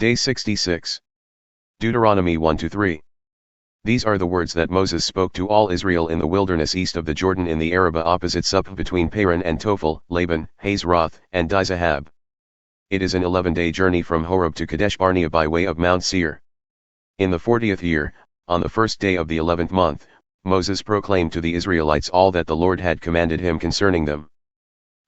Day 66. Deuteronomy 1-3. These are the words that Moses spoke to all Israel in the wilderness east of the Jordan in the Arabah opposite Suph between Paran and Tophel, Laban, Hazeroth, and Dizahab. It is an 11-day journey from Horeb to Kadesh-barnea by way of Mount Seir. In the 40th year, on the first day of the 11th month, Moses proclaimed to the Israelites all that the Lord had commanded him concerning them.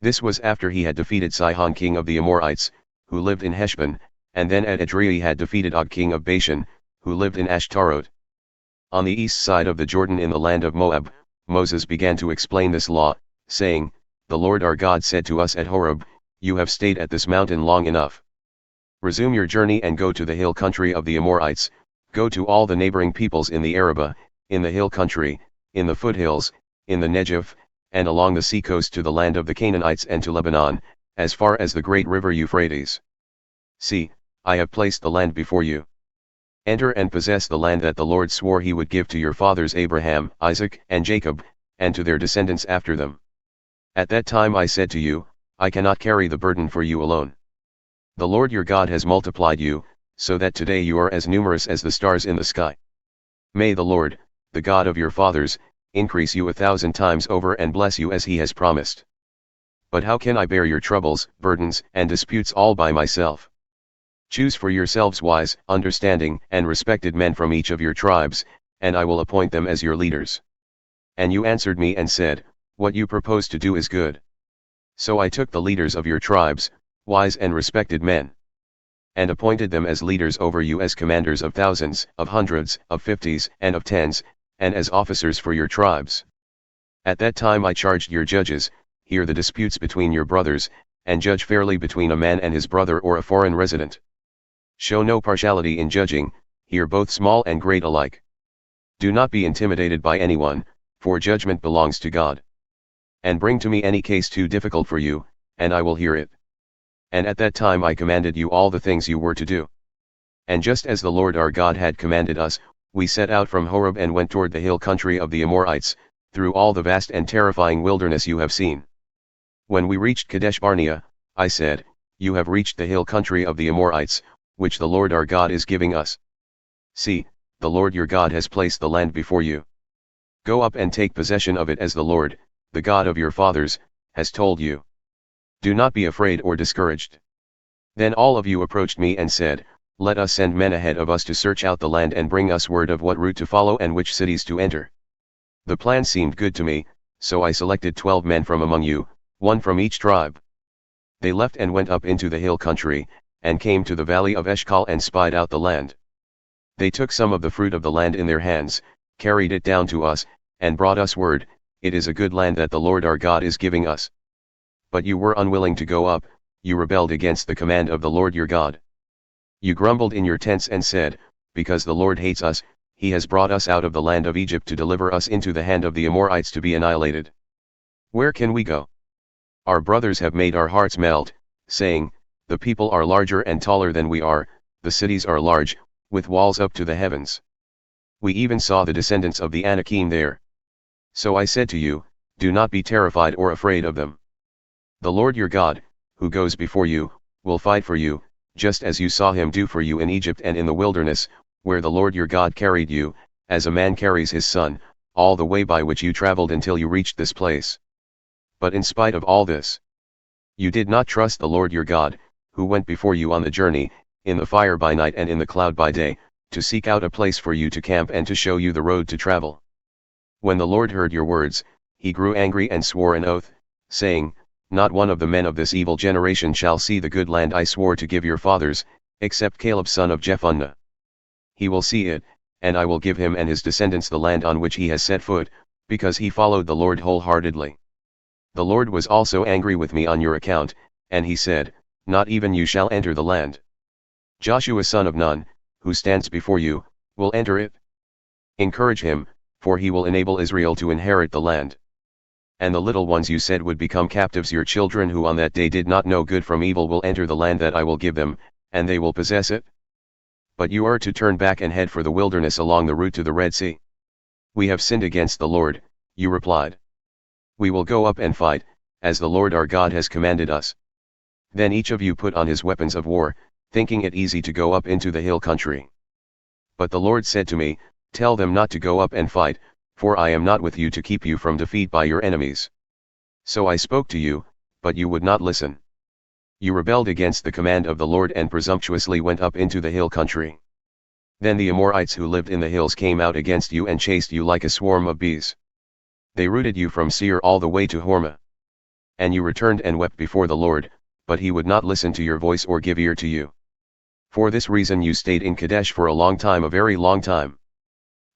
This was after he had defeated Sihon king of the Amorites, who lived in Heshbon, and then at Edrei had defeated Og king of Bashan, who lived in Ashtaroth. On the east side of the Jordan in the land of Moab, Moses began to explain this law, saying, "The Lord our God said to us at Horeb, you have stayed at this mountain long enough. Resume your journey and go to the hill country of the Amorites, go to all the neighboring peoples in the Arabah, in the hill country, in the foothills, in the Negev, and along the seacoast to the land of the Canaanites and to Lebanon, as far as the great river Euphrates. See, I have placed the land before you. Enter and possess the land that the Lord swore he would give to your fathers Abraham, Isaac, and Jacob, and to their descendants after them. At that time I said to you, I cannot carry the burden for you alone. The Lord your God has multiplied you, so that today you are as numerous as the stars in the sky. May the Lord, the God of your fathers, increase you 1,000 times over and bless you as he has promised. But how can I bear your troubles, burdens, and disputes all by myself? Choose for yourselves wise, understanding, and respected men from each of your tribes, and I will appoint them as your leaders." And you answered me and said, "What you propose to do is good." So I took the leaders of your tribes, wise and respected men, and appointed them as leaders over you as commanders of thousands, of hundreds, of fifties, and of tens, and as officers for your tribes. At that time I charged your judges, hear the disputes between your brothers, and judge fairly between a man and his brother or a foreign resident. Show no partiality in judging, hear both small and great alike. Do not be intimidated by anyone, for judgment belongs to God. And bring to me any case too difficult for you, and I will hear it. And at that time I commanded you all the things you were to do. And just as the Lord our God had commanded us, we set out from Horeb and went toward the hill country of the Amorites, through all the vast and terrifying wilderness you have seen. When we reached Kadesh-barnea, I said, "You have reached the hill country of the Amorites, which the Lord our God is giving us. See, the Lord your God has placed the land before you. Go up and take possession of it as the Lord, the God of your fathers, has told you. Do not be afraid or discouraged." Then all of you approached me and said, "Let us send men ahead of us to search out the land and bring us word of what route to follow and which cities to enter." The plan seemed good to me, so I selected 12 men from among you, one from each tribe. They left and went up into the hill country, and came to the Valley of Eshcol and spied out the land. They took some of the fruit of the land in their hands, carried it down to us, and brought us word, "It is a good land that the Lord our God is giving us." But you were unwilling to go up, you rebelled against the command of the Lord your God. You grumbled in your tents and said, "Because the Lord hates us, he has brought us out of the land of Egypt to deliver us into the hand of the Amorites to be annihilated. Where can we go? Our brothers have made our hearts melt, saying, the people are larger and taller than we are, the cities are large, with walls up to the heavens. We even saw the descendants of the Anakim there." So I said to you, "Do not be terrified or afraid of them. The Lord your God, who goes before you, will fight for you, just as you saw him do for you in Egypt and in the wilderness, where the Lord your God carried you, as a man carries his son, all the way by which you traveled until you reached this place. But in spite of all this, you did not trust the Lord your God, who went before you on the journey, in the fire by night and in the cloud by day, to seek out a place for you to camp and to show you the road to travel. When the Lord heard your words, he grew angry and swore an oath, saying, Not one of the men of this evil generation shall see the good land I swore to give your fathers, except Caleb son of Jephunneh. He will see it, and I will give him and his descendants the land on which he has set foot, because he followed the Lord wholeheartedly. The Lord was also angry with me on your account, and he said, Not even you shall enter the land. Joshua son of Nun, who stands before you, will enter it. Encourage him, for he will enable Israel to inherit the land. And the little ones you said would become captives, your children who on that day did not know good from evil, will enter the land that I will give them, and they will possess it. But you are to turn back and head for the wilderness along the route to the Red Sea. We have sinned against the Lord, you replied. We will go up and fight, as the Lord our God has commanded us. Then each of you put on his weapons of war, thinking it easy to go up into the hill country. But the Lord said to me, Tell them not to go up and fight, for I am not with you to keep you from defeat by your enemies. So I spoke to you, but you would not listen. You rebelled against the command of the Lord and presumptuously went up into the hill country. Then the Amorites who lived in the hills came out against you and chased you like a swarm of bees. They rooted you from Seir all the way to Hormah. And you returned and wept before the Lord, but he would not listen to your voice or give ear to you. For this reason you stayed in Kadesh for a long time, a very long time.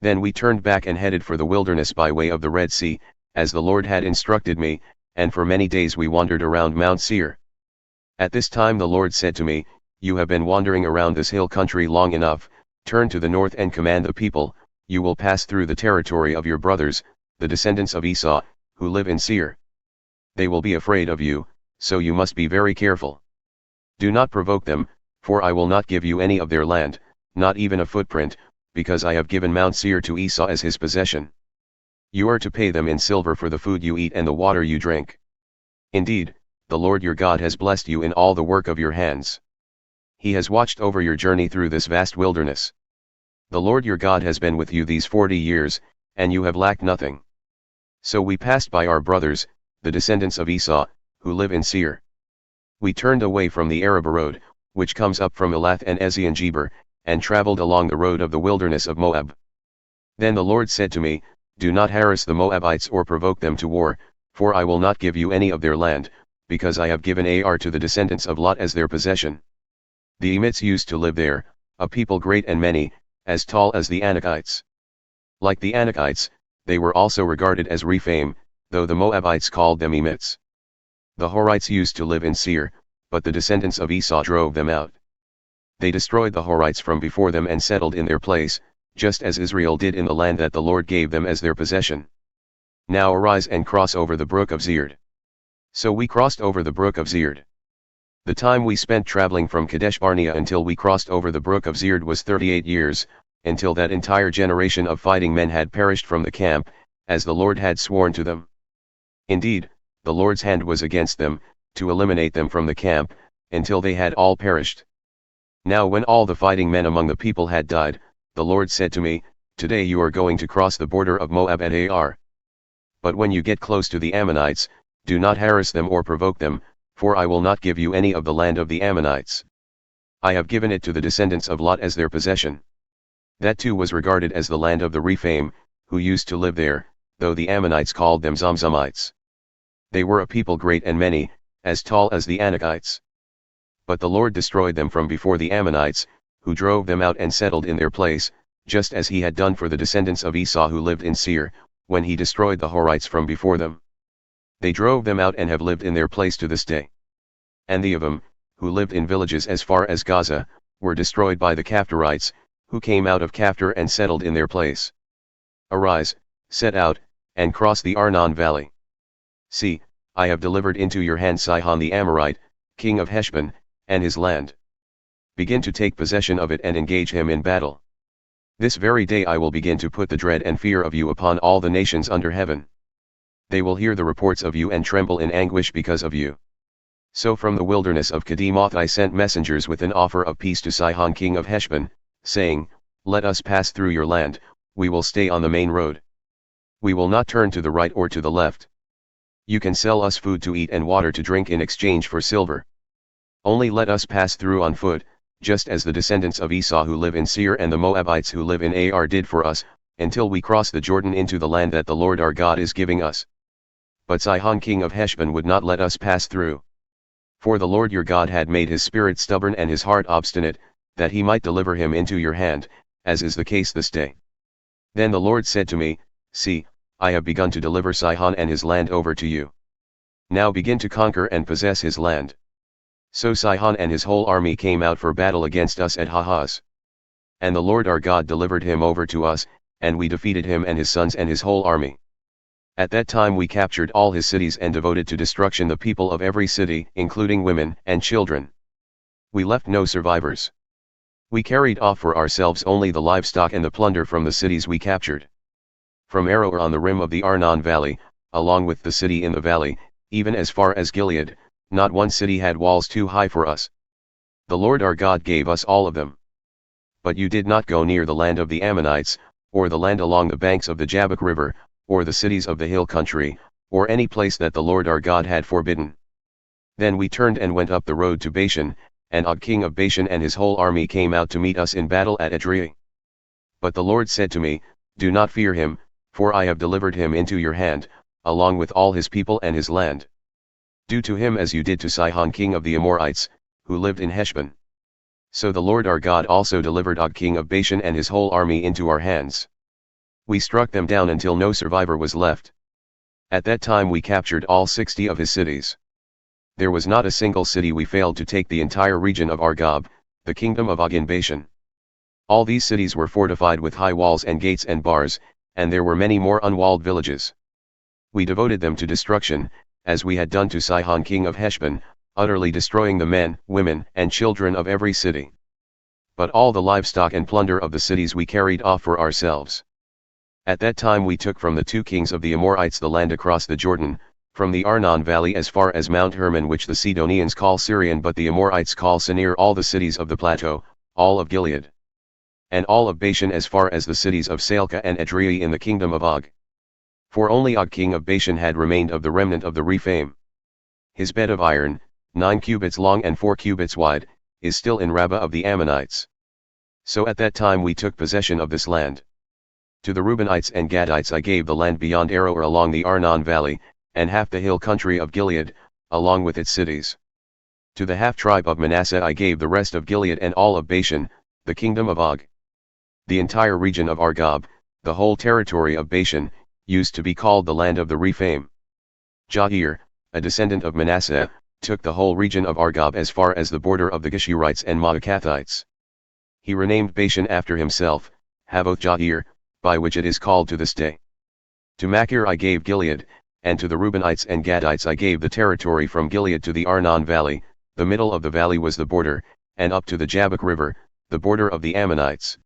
Then we turned back and headed for the wilderness by way of the Red Sea, as the Lord had instructed me, and for many days we wandered around Mount Seir. At this time the Lord said to me, You have been wandering around this hill country long enough, turn to the north and command the people, you will pass through the territory of your brothers, the descendants of Esau, who live in Seir. They will be afraid of you, so you must be very careful. Do not provoke them, for I will not give you any of their land, not even a footprint, because I have given Mount Seir to Esau as his possession. You are to pay them in silver for the food you eat and the water you drink. Indeed, the Lord your God has blessed you in all the work of your hands. He has watched over your journey through this vast wilderness. The Lord your God has been with you these 40 years, and you have lacked nothing. So we passed by our brothers, the descendants of Esau, who live in Seir. We turned away from the Arabah road, which comes up from Elath and Ezion-Geber, and traveled along the road of the wilderness of Moab. Then the Lord said to me, Do not harass the Moabites or provoke them to war, for I will not give you any of their land, because I have given Ar to the descendants of Lot as their possession. The Emites used to live there, a people great and many, as tall as the Anakites. Like the Anakites, they were also regarded as Rephaim, though the Moabites called them Emites. The Horites used to live in Seir, but the descendants of Esau drove them out. They destroyed the Horites from before them and settled in their place, just as Israel did in the land that the Lord gave them as their possession. Now arise and cross over the brook of Zerd. So we crossed over the brook of Zerd. The time we spent traveling from Kadesh-barnea until we crossed over the brook of Zerd was 38 years, until that entire generation of fighting men had perished from the camp, as the Lord had sworn to them. Indeed, the Lord's hand was against them, to eliminate them from the camp, until they had all perished. Now when all the fighting men among the people had died, the Lord said to me, Today you are going to cross the border of Moab at Ar. But when you get close to the Ammonites, do not harass them or provoke them, for I will not give you any of the land of the Ammonites. I have given it to the descendants of Lot as their possession. That too was regarded as the land of the Rephaim, who used to live there, though the Ammonites called them Zamzumites. They were a people great and many, as tall as the Anakites. But the Lord destroyed them from before the Ammonites, who drove them out and settled in their place, just as he had done for the descendants of Esau who lived in Seir, when he destroyed the Horites from before them. They drove them out and have lived in their place to this day. And the Avim, who lived in villages as far as Gaza, were destroyed by the Caphtorites, who came out of Caphtor and settled in their place. Arise, set out, and cross the Arnon valley. See, I have delivered into your hand Sihon the Amorite, king of Heshbon, and his land. Begin to take possession of it and engage him in battle. This very day I will begin to put the dread and fear of you upon all the nations under heaven. They will hear the reports of you and tremble in anguish because of you. So from the wilderness of Kedemoth I sent messengers with an offer of peace to Sihon king of Heshbon, saying, Let us pass through your land, we will stay on the main road. We will not turn to the right or to the left. You can sell us food to eat and water to drink in exchange for silver. Only let us pass through on foot, just as the descendants of Esau who live in Seir and the Moabites who live in Ar did for us, until we cross the Jordan into the land that the Lord our God is giving us. But Sihon king of Heshbon would not let us pass through. For the Lord your God had made his spirit stubborn and his heart obstinate, that he might deliver him into your hand, as is the case this day. Then the Lord said to me, See, I have begun to deliver Sihon and his land over to you. Now begin to conquer and possess his land. So Sihon and his whole army came out for battle against us at Hahaz. And the Lord our God delivered him over to us, and we defeated him and his sons and his whole army. At that time we captured all his cities and devoted to destruction the people of every city, including women and children. We left no survivors. We carried off for ourselves only the livestock and the plunder from the cities we captured. From Aroer on the rim of the Arnon valley, along with the city in the valley, even as far as Gilead, not one city had walls too high for us. The Lord our God gave us all of them. But you did not go near the land of the Ammonites, or the land along the banks of the Jabbok River, or the cities of the hill country, or any place that the Lord our God had forbidden. Then we turned and went up the road to Bashan, and Og king of Bashan and his whole army came out to meet us in battle at Edrei. But the Lord said to me, Do not fear him, for I have delivered him into your hand, along with all his people and his land. Do to him as you did to Sihon king of the Amorites, who lived in Heshbon. So the Lord our God also delivered Og king of Bashan and his whole army into our hands. We struck them down until no survivor was left. At that time we captured all 60 of his cities. There was not a single city we failed to take the entire region of Argob, the kingdom of Og in Bashan. All these cities were fortified with high walls and gates and bars, and there were many more unwalled villages. We devoted them to destruction, as we had done to Sihon king of Heshbon, utterly destroying the men, women, and children of every city. But all the livestock and plunder of the cities we carried off for ourselves. At that time we took from the 2 kings of the Amorites the land across the Jordan, from the Arnon valley as far as Mount Hermon, which the Sidonians call Syrian but the Amorites call Sinir, all the cities of the plateau, all of Gilead, and all of Bashan as far as the cities of Salcah and Edrei in the kingdom of Og. For only Og king of Bashan had remained of the remnant of the Rephaim. His bed of iron, 9 cubits long and 4 cubits wide, is still in Arabah of the Ammonites. So at that time we took possession of this land. To the Reubenites and Gadites I gave the land beyond Aroer along the Arnon valley, and half the hill country of Gilead, along with its cities. To the half-tribe of Manasseh I gave the rest of Gilead and all of Bashan, the kingdom of Og. The entire region of Argob, the whole territory of Bashan, used to be called the land of the Rephaim. Jair, a descendant of Manasseh, took the whole region of Argob as far as the border of the Geshurites and Maacathites. He renamed Bashan after himself, Havoth Jair, by which it is called to this day. To Machir I gave Gilead, and to the Reubenites and Gadites I gave the territory from Gilead to the Arnon valley. The middle of the valley was the border, and up to the Jabbok river, the border of the Ammonites.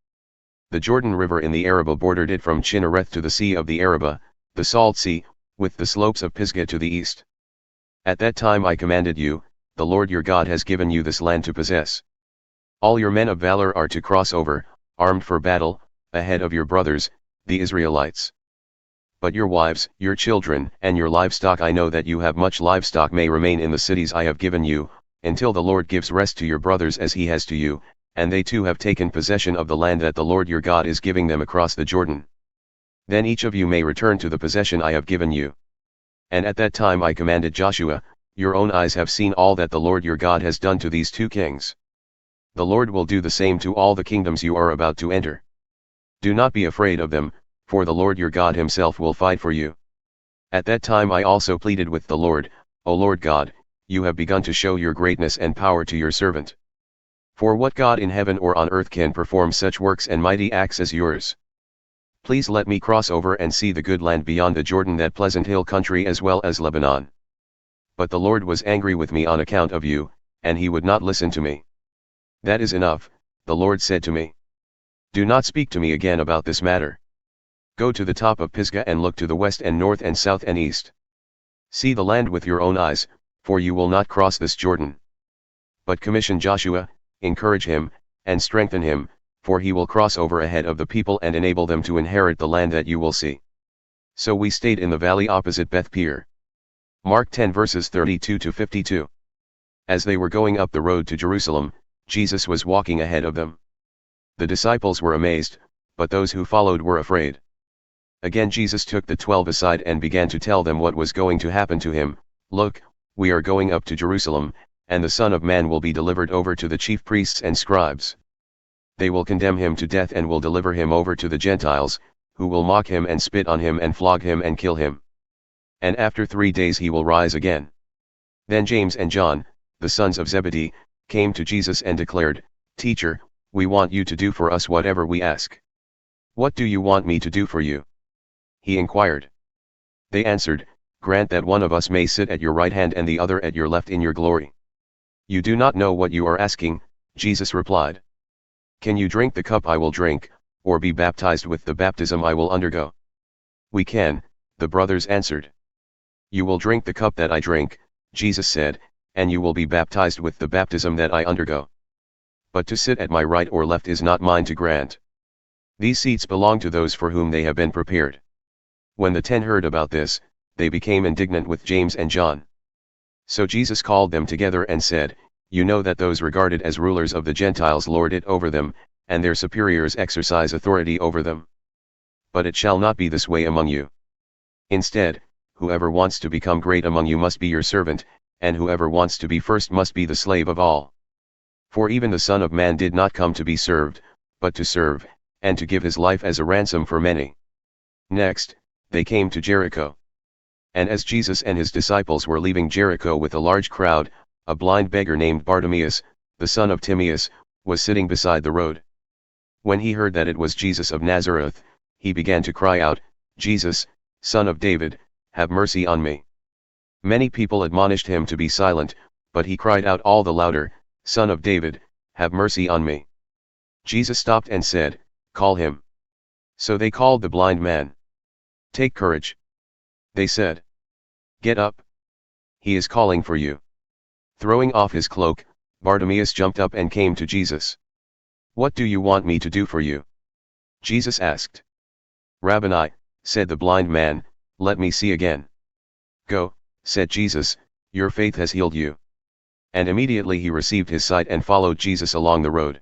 The Jordan River in the Arabah bordered it from Chinnereth to the sea of the Arabah, the Salt Sea, with the slopes of Pisgah to the east. At that time I commanded you, the Lord your God has given you this land to possess. All your men of valor are to cross over, armed for battle, ahead of your brothers, the Israelites. But your wives, your children, and your livestock, I know that you have much livestock, may remain in the cities I have given you, until the Lord gives rest to your brothers as he has to you, and they too have taken possession of the land that the Lord your God is giving them across the Jordan. Then each of you may return to the possession I have given you. And at that time I commanded Joshua, your own eyes have seen all that the Lord your God has done to these 2 kings. The Lord will do the same to all the kingdoms you are about to enter. Do not be afraid of them, for the Lord your God himself will fight for you. At that time I also pleaded with the Lord, O Lord God, you have begun to show your greatness and power to your servant. For what God in heaven or on earth can perform such works and mighty acts as yours? Please let me cross over and see the good land beyond the Jordan, that pleasant hill country as well as Lebanon. But the Lord was angry with me on account of you, and he would not listen to me. That is enough, the Lord said to me. Do not speak to me again about this matter. Go to the top of Pisgah and look to the west and north and south and east. See the land with your own eyes, for you will not cross this Jordan. But commission Joshua, encourage him, and strengthen him, for he will cross over ahead of the people and enable them to inherit the land that you will see. So we stayed in the valley opposite Beth Peor. Mark 10 verses 32 to 52. As they were going up the road to Jerusalem, Jesus was walking ahead of them. The disciples were amazed, but those who followed were afraid. Again Jesus took the 12 aside and began to tell them what was going to happen to him. Look, we are going up to Jerusalem, and the Son of Man will be delivered over to the chief priests and scribes. They will condemn him to death and will deliver him over to the Gentiles, who will mock him and spit on him and flog him and kill him. And after 3 days he will rise again. Then James and John, the sons of Zebedee, came to Jesus and declared, Teacher, we want you to do for us whatever we ask. What do you want me to do for you? He inquired. They answered, Grant that one of us may sit at your right hand and the other at your left in your glory. You do not know what you are asking, Jesus replied. Can you drink the cup I will drink, or be baptized with the baptism I will undergo? We can, the brothers answered. You will drink the cup that I drink, Jesus said, and you will be baptized with the baptism that I undergo. but to sit at my right or left is not mine to grant. These seats belong to those for whom they have been prepared." When the 10 heard about this, they became indignant with James and John. So Jesus called them together and said, "You know that those regarded as rulers of the Gentiles lord it over them, and their superiors exercise authority over them. But it shall not be this way among you. Instead, whoever wants to become great among you must be your servant, and whoever wants to be first must be the slave of all. For even the Son of Man did not come to be served, but to serve, and to give his life as a ransom for many." Next, they came to Jericho. And as Jesus and his disciples were leaving Jericho with a large crowd, a blind beggar named Bartimaeus, the son of Timaeus, was sitting beside the road. When he heard that it was Jesus of Nazareth, he began to cry out, "Jesus, Son of David, have mercy on me." Many people admonished him to be silent, but he cried out all the louder, "Son of David, have mercy on me." Jesus stopped and said, "Call him." So they called the blind man. "Take courage," they said. "Get up. He is calling for you." Throwing off his cloak, Bartimaeus jumped up and came to Jesus. "What do you want me to do for you?" Jesus asked. "Rabboni," said the blind man, "let me see again." "Go," said Jesus, "your faith has healed you." And immediately he received his sight and followed Jesus along the road.